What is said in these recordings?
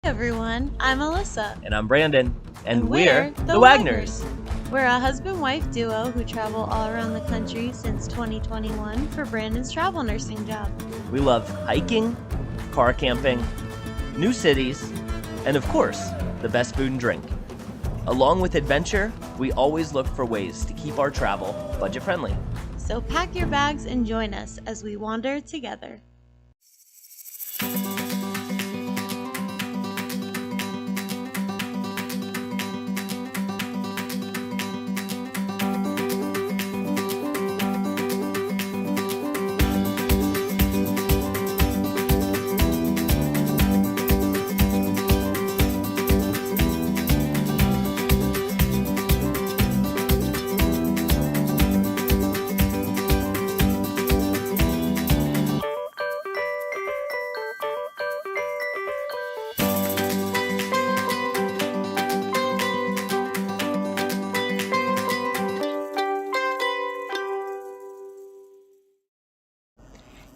Everyone, I'm Alyssa. And I'm Brandon. And we're the Wagners. We're a husband-wife duo who travel all around the country since 2021 for Brandon's travel nursing job. We love hiking, car camping, new cities, and of course, the best food and drink. Along with adventure, we always look for ways to keep our travel budget-friendly. So pack your bags and join us as we wander together.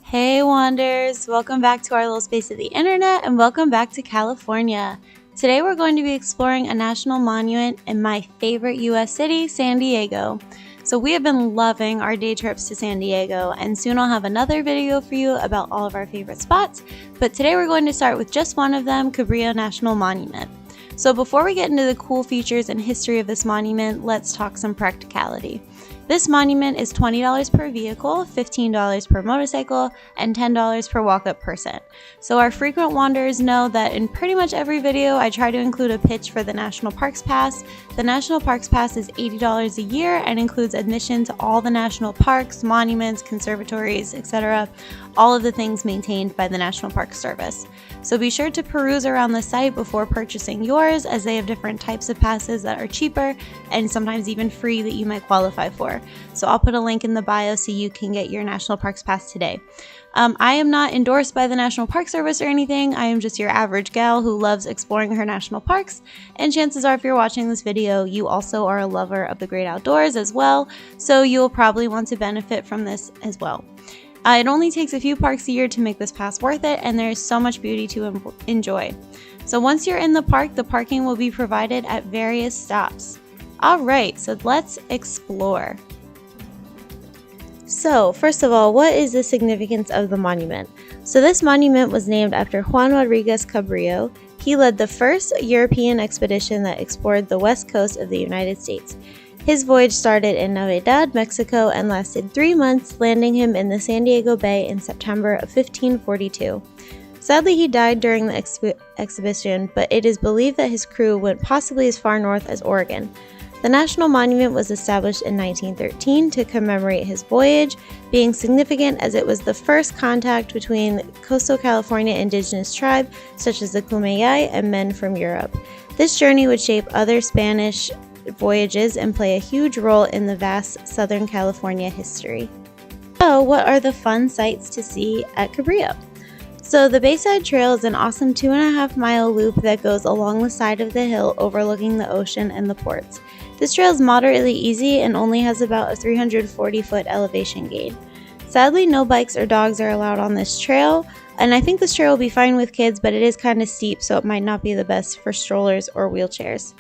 Hey Wanderers, welcome back to our little space of the internet and welcome back to California. Today we're going to be exploring a national monument in my favorite US city, San Diego. So we have been loving our day trips to San Diego, and soon I'll have another video for you about all of our favorite spots, but today we're going to start with just one of them, Cabrillo National Monument. So before we get into the cool features and history of this monument, let's talk some practicality. This monument is $20 per vehicle, $15 per motorcycle, and $10 per walk-up person. So our frequent wanderers know that in pretty much every video I try to include a pitch for the National Parks Pass. The National Parks Pass is $80 a year and includes admission to all the national parks, monuments, conservatories, etc. All of the things maintained by the National Park Service. So be sure to peruse around the site before purchasing yours, as they have different types of passes that are cheaper and sometimes even free that you might qualify for. So I'll put a link in the bio so you can get your National Parks Pass today. I am not endorsed by the National Park Service or anything. I am just your average gal who loves exploring her national parks, and chances are if you're watching this video, you also are a lover of the great outdoors as well, so you'll probably want to benefit from this as well. It only takes a few parks a year to make this pass worth it, and there's so much beauty to enjoy. So once you're in the park, the parking will be provided at various stops. Alright, so let's explore. So, first of all, what is the significance of the monument? So this monument was named after Juan Rodriguez Cabrillo. He led the first European expedition that explored the west coast of the United States. His voyage started in Navidad, Mexico, and lasted 3 months, landing him in the San Diego Bay in September of 1542. Sadly, he died during the exhibition, but it is believed that his crew went possibly as far north as Oregon. The National Monument was established in 1913 to commemorate his voyage, being significant as it was the first contact between coastal California indigenous tribes such as the Kumeyaay and men from Europe. This journey would shape other Spanish voyages and play a huge role in the vast Southern California history. So, what are the fun sights to see at Cabrillo? So the Bayside Trail is an awesome 2.5-mile loop that goes along the side of the hill overlooking the ocean and the ports. This trail is moderately easy and only has about a 340-foot elevation gain. Sadly, no bikes or dogs are allowed on this trail, and I think this trail will be fine with kids, but it is kind of steep, so it might not be the best for strollers or wheelchairs.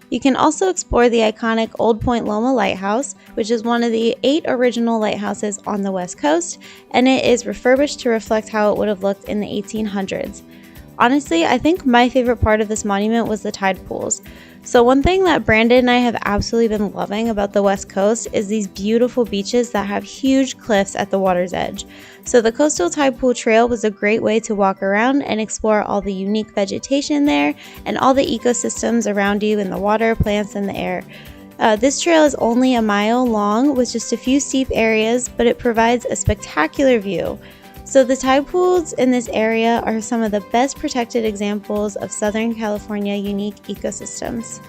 You can also explore the iconic Old Point Loma Lighthouse, which is one of the 8 original lighthouses on the West Coast, and it is refurbished to reflect how it would have looked in the 1800s. Honestly, I think my favorite part of this monument was the tide pools. So one thing that Brandon and I have absolutely been loving about the West Coast is these beautiful beaches that have huge cliffs at the water's edge. So the Coastal Tide Pool Trail was a great way to walk around and explore all the unique vegetation there and all the ecosystems around you in the water, plants, and the air. This trail is only a mile long with just a few steep areas, but it provides a spectacular view. So the tide pools in this area are some of the best protected examples of Southern California unique ecosystems.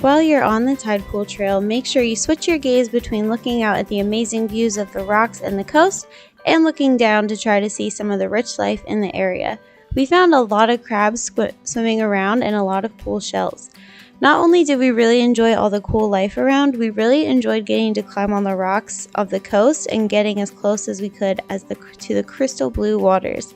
While you're on the tide pool trail, make sure you switch your gaze between looking out at the amazing views of the rocks and the coast and looking down to try to see some of the rich life in the area. We found a lot of crabs swimming around and a lot of cool shells. Not only did we really enjoy all the cool life around, we really enjoyed getting to climb on the rocks of the coast and getting as close as we could to the crystal blue waters.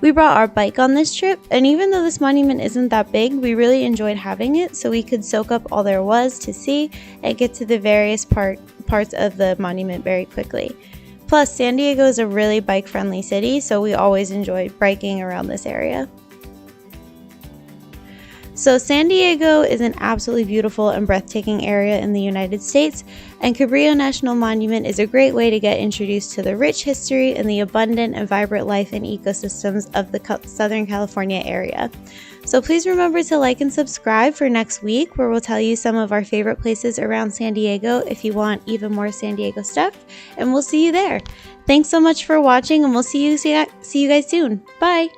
We brought our bike on this trip, and even though this monument isn't that big, we really enjoyed having it so we could soak up all there was to see and get to the various parts of the monument very quickly. Plus, San Diego is a really bike-friendly city, so we always enjoyed biking around this area. So San Diego is an absolutely beautiful and breathtaking area in the United States, and Cabrillo National Monument is a great way to get introduced to the rich history and the abundant and vibrant life and ecosystems of the Southern California area. So please remember to like and subscribe for next week, where we'll tell you some of our favorite places around San Diego if you want even more San Diego stuff, and we'll see you there. Thanks so much for watching, and we'll see you guys soon. Bye!